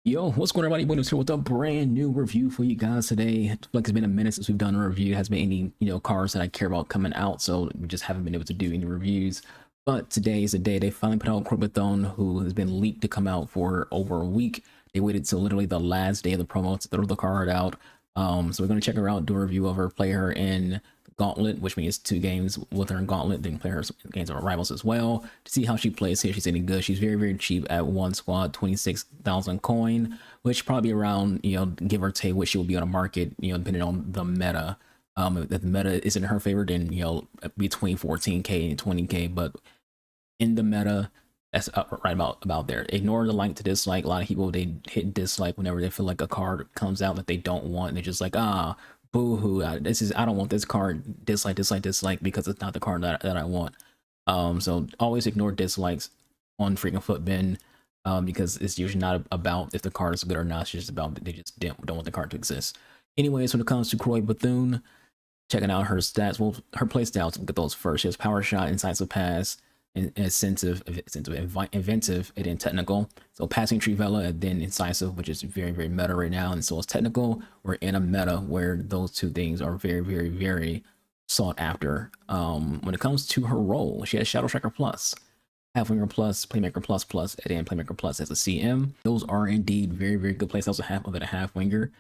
Yo, what's going on, everybody? Williams here with a brand new review for you guys today. It's like it's been a minute since we've done a review. It hasn't been any, cars that I care about coming out, so we just haven't been able to do any reviews. But today is the day they finally put out Croix Bethune, who has been leaked to come out for over a week. They waited till literally the last day of the promo to throw the card out. So we're gonna check her out, do a review of her, play her in Gauntlet, which means 2 games with her in Gauntlet, then play her games of Rivals as well to see how she plays, see if she's any good. She's very, very cheap at one squad, 26,000 coin, which probably around, give or take what she will be on the market, depending on the meta. If the meta isn't in her favor, then, between 14k and 20k, but in the meta, that's right about there. Ignore the like to dislike. A lot of people, they hit dislike whenever they feel like a card comes out that they don't want, and they're just like, boo-hoo, I don't want this card, dislike, because it's not the card that I want. So always ignore dislikes on freaking Footbin, because it's usually not about if the card is good or not. It's just about they just don't want the card to exist. Anyways, when it comes to Croix Bethune, checking out her stats, well, her play styles, look at those first. She has Power Shot, Incisive Pass, inventive, and then technical. So passing Trivella and then incisive, which is very, very meta right now, and so is technical. We're in a meta where those two things are very, very, very sought after. When it comes to her role, she has Shadow Striker Plus, Halfwinger Plus, Playmaker Plus Plus, and then Playmaker Plus as a CM. Those are indeed very, very good playstyles to have of it a Halfwinger.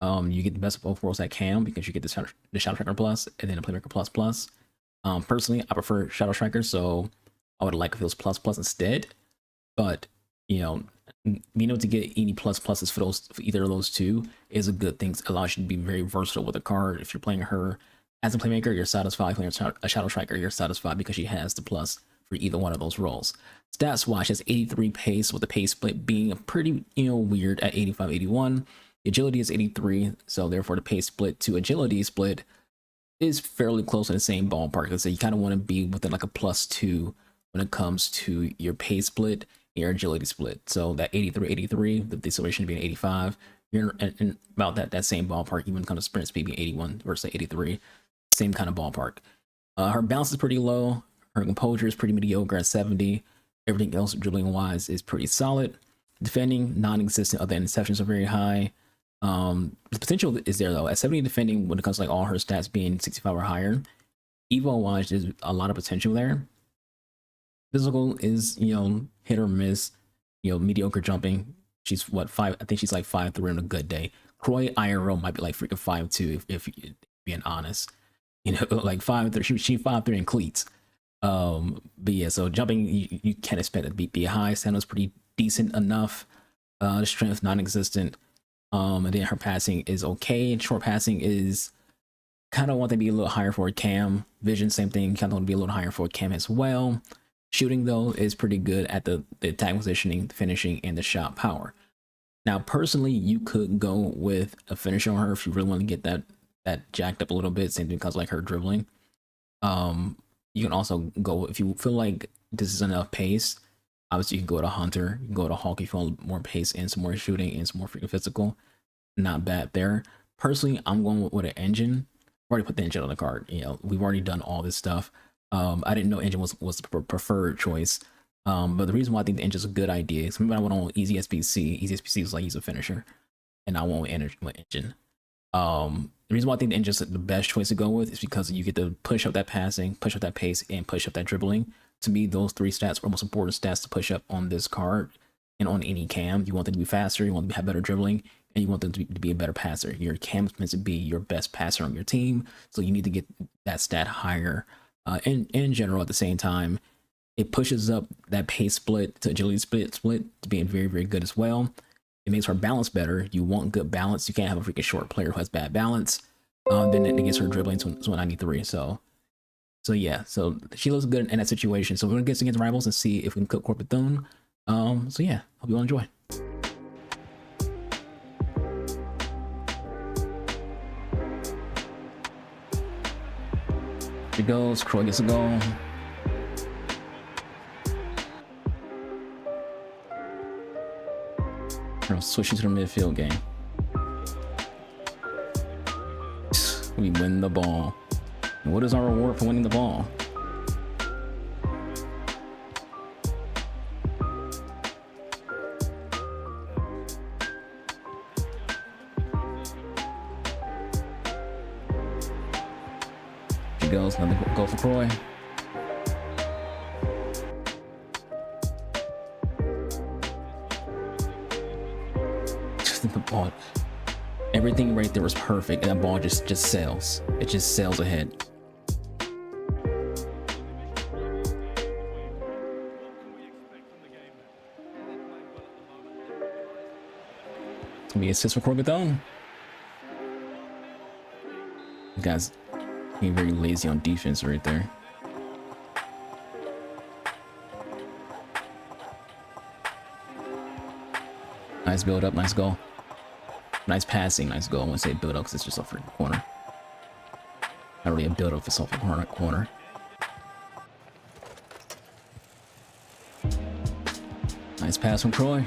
You get the best of both worlds at Cam because you get the Shadow Striker Plus and then a Playmaker Plus Plus. Personally, I prefer Shadow Striker, so I would like if it was plus instead, but being able to get any pluses for either of those two is a good thing. It allows you to be very versatile with a card. If you're playing her as a playmaker, you're satisfied. Playing a Shadow Striker, you're satisfied because she has the plus for either one of those roles. Stats wise, she has 83 pace, with the pace split being pretty weird at 85-81. Agility is 83, so therefore the pace split to agility split is fairly close in the same ballpark. So you kind of want to be within like a +2 when it comes to your pace split and your agility split. So that 83-83, the deceleration being 85, you're in about that same ballpark. Even when it comes to sprint speed being 81 versus 83, same kind of ballpark. Her balance is pretty low. Her composure is pretty mediocre at 70. Everything else dribbling wise is pretty solid. Defending non-existent, other interceptions are very high. The potential is there though. At 70 defending, when it comes to like all her stats being 65 or higher, evo wise, there's a lot of potential there. Physical is, hit or miss, mediocre jumping. She's what, 5? I think she's like 5'3" on a good day. Croix IRL might be like freaking 5'2" if you're being honest. Like 5'3". She 5'3" in cleats. But yeah, so jumping, you can't expect it to be high. Stamina's pretty decent enough. The strength non-existent. And then her passing is okay. Short passing is kind of want to be a little higher for a Cam. Vision, same thing. Kind of want to be a little higher for a Cam as well. Shooting though is pretty good at the attack positioning, the finishing, and the shot power. Now, personally, you could go with a finisher on her if you really want to get that jacked up a little bit. Same thing because like her dribbling. You can also go if you feel like this is enough pace. Obviously, you can go to Hunter, you can go to Hawk if you want more pace and some more shooting and some more freaking physical. Not bad there. Personally, I'm going with an engine. I've already put the engine on the card. We've already done all this stuff. I didn't know engine was the preferred choice. But the reason why I think the engine is a good idea is remember I went on easy SBC. Easy SBC was like use a finisher, and I went with engine. The reason why I think the engine is the best choice to go with is because you get to push up that passing, push up that pace, and push up that dribbling. To me, those 3 stats are most important stats to push up on this card and on any Cam. You want them to be faster, you want them to have better dribbling, and you want them to be a better passer. Your Cam is meant to be your best passer on your team, so you need to get that stat higher. In general, at the same time, it pushes up that pace split to agility split to being very, very good as well. It makes her balance better. You want good balance. You can't have a freaking short player who has bad balance. Then it gets her dribbling to 193. So yeah, so she looks good in that situation. So we're gonna get against rivals and see if we can cook Croix Bethune. So yeah, hope you all enjoy. Here goes, Croix gets a goal. We're switching to the midfield game. We win the ball. And what is our reward for winning the ball? goes. Another goal for Croix. The ball, everything right there was perfect, and that ball just sails. It just sails ahead. It's gonna be an assist for Croix Bethune. You guys being very lazy on defense right there. Nice build up, nice goal. Nice passing, nice goal. I want to say build up because it's just off the corner. Not really a build up, it's off the corner. Nice pass from Croix.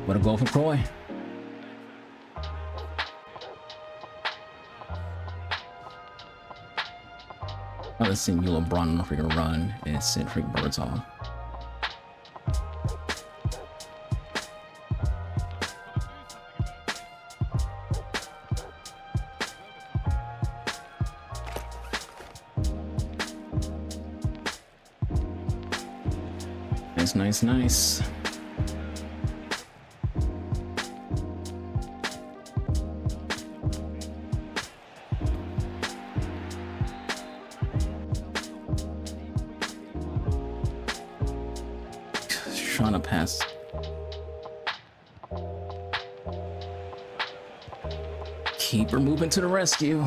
What a goal from Croix. Oh, let's see you LeBron on a freaking run and send freaking birds on. Nice. Trying to pass. Keeper moving to the rescue.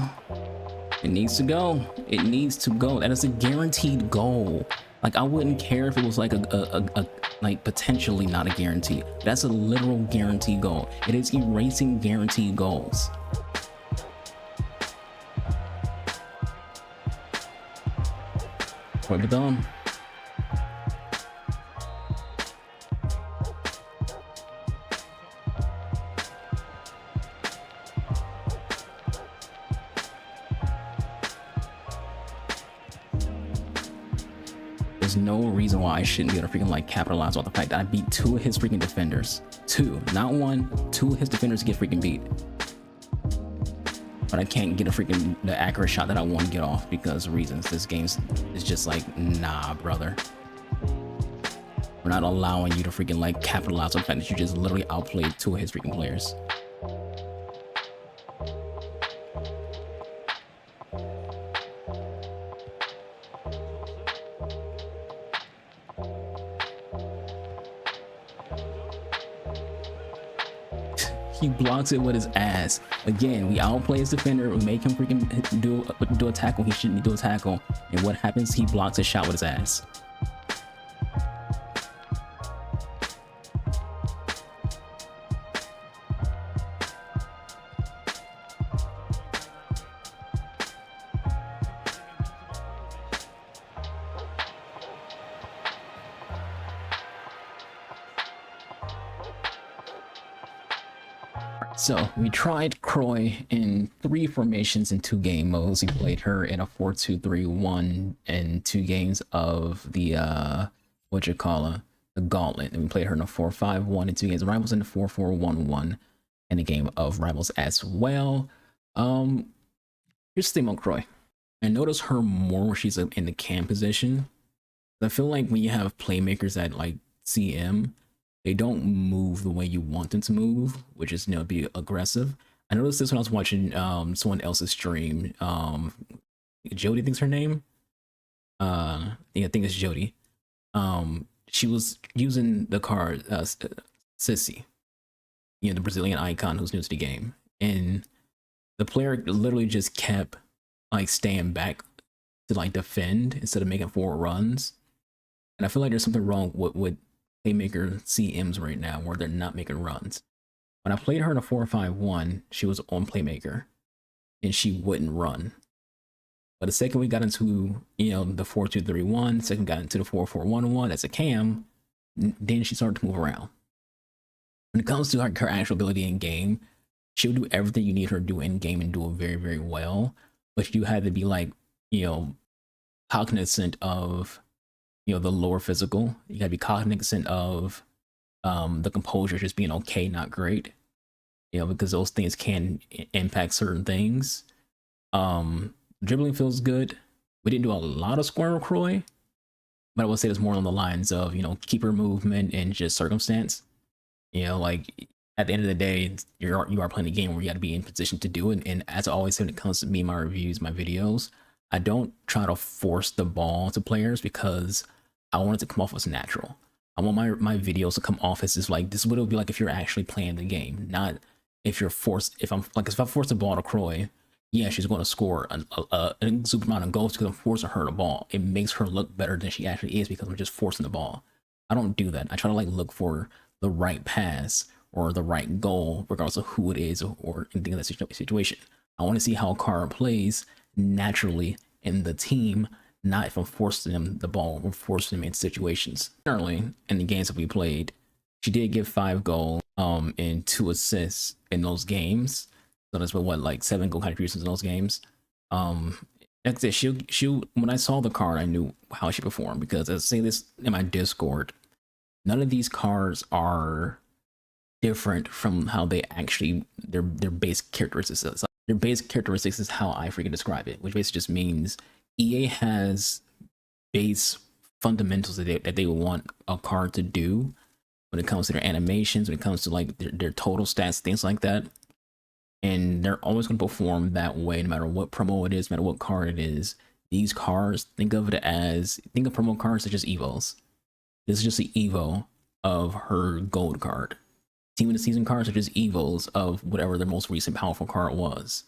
It needs to go. It needs to go. That is a guaranteed goal. Like, I wouldn't care if it was like a like potentially not a guarantee. That's a literal guaranteed goal. It is erasing guaranteed goals. Croix Bethune. There's no reason why I shouldn't be able to freaking like capitalize on the fact that I beat 2 of his freaking defenders. 2, not 1, 2 of his defenders get freaking beat. But I can't get the accurate shot that I want to get off because of reasons. This game is just like, nah, brother. We're not allowing you to freaking like capitalize on the fact that you just literally outplayed 2 of his freaking players. He blocks it with his ass. Again, we outplay his defender. We make him freaking do a tackle. He shouldn't do a tackle. And what happens? He blocks a shot with his ass. So we tried Croix in 3 formations in 2 game modes. We played her in a 4-2-3-1 in 2 games of the the Gauntlet, and we played her in a 4-5-1 in 2 games of Rivals, in the 4-4-1-1 in a game of Rivals as well. Here's the thing on Croix. I notice her more when she's in the cam position. I feel like when you have playmakers at like CM, they don't move the way you want them to move, which is, be aggressive. I noticed this when I was watching someone else's stream. Jody, think's her name. I think it's Jody. She was using the card Sissy, the Brazilian icon who's new to the game, and the player literally just kept like staying back to like defend instead of making forward runs. And I feel like there's something wrong with playmaker CMs right now where they're not making runs. When I played her in a 4-5-1, she was on playmaker and she wouldn't run. But the second we got into, the 4-2-3-1, second got into the 4-4-1-1 as a cam, then she started to move around. When it comes to her actual ability in game, she'll do everything you need her to do in game and do it very, very well. But you had to be like, cognizant of, the lower physical. You gotta be cognizant of the composure just being okay, not great. Because those things can impact certain things. Dribbling feels good. We didn't do a lot of square Croix, but I would say it's more on the lines of, keeper movement and just circumstance. Like at the end of the day, you are playing a game where you got to be in position to do it. And as I always say when it comes to me, my reviews, my videos, I don't try to force the ball to players because I want it to come off as natural. I want my videos to come off as this is what it would be like if you're actually playing the game, not if you're forced. If I force the ball to Croix, yeah, she's going to score an super amount of goals because I'm forcing her the ball. It makes her look better than she actually is because I'm just forcing the ball. I don't do that. I try to look for the right pass or the right goal, regardless of who it is or anything in that situation. I want to see how a card plays naturally in the team, not if I'm forcing them the ball or forcing them in situations. Generally, in the games that we played, she did give 5 goals and 2 assists in those games. So that's what 7 goal contributions in those games. Like I said, she when I saw the card, I knew how she performed because as I say this in my Discord, none of these cards are different from how they actually their base characteristics. Their base characteristics is how I freaking describe it, which basically just means EA has base fundamentals that they want a card to do when it comes to their animations, when it comes to their total stats, things like that. And they're always going to perform that way, no matter what promo it is, no matter what card it is. These cards, think of promo cards as just evos. This is just the evo of her gold card. Team of the season cards are just evos of whatever their most recent powerful card was.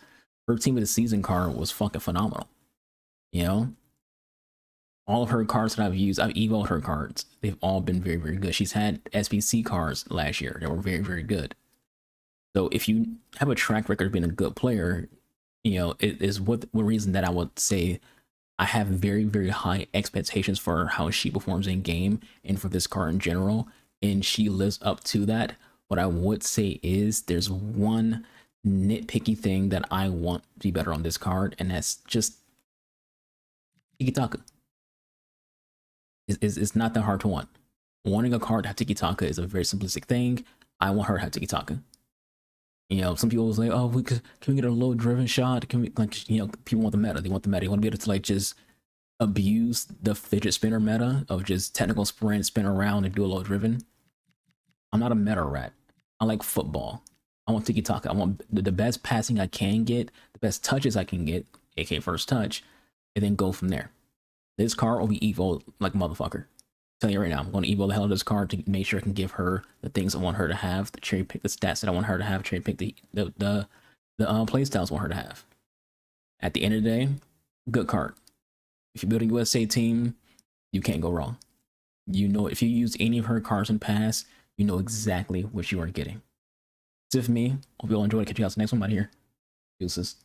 Her team of the season card was fucking phenomenal. All of her cards that I've used, I've evoed her cards. They've all been very, very good. She's had SBC cards last year that were very, very good. So if you have a track record of being a good player, it is what reason that I would say I have very, very high expectations for how she performs in game and for this card in general. And she lives up to that. What I would say is there's one nitpicky thing that I want to be better on this card, and that's just tiki-taka. It's not that hard to want. Wanting a card to have tiki-taka is a very simplistic thing. I want her to have tiki-taka. Some people will say, "Oh, can we get a low driven shot? Can we people want the meta. They want the meta. They want to be able to just abuse the fidget spinner meta of just technical sprint, spin around, and do a low driven." I'm not a meta rat. I like football. I want tiki-taka. I want the best passing I can get, the best touches I can get, aka first touch, and then go from there. This card will be evo like a motherfucker. Tell you right now, I'm going to evo the hell out of this card to make sure I can give her the things I want her to have, the cherry pick the stats that I want her to have, cherry pick the play styles I want her to have. At the end of the day, good card. If you build a USA team, you can't go wrong. If you use any of her cards in the past, you know exactly what you are getting. That's it for me. Hope you all enjoyed. Catch you guys next one. Out here. Deuces.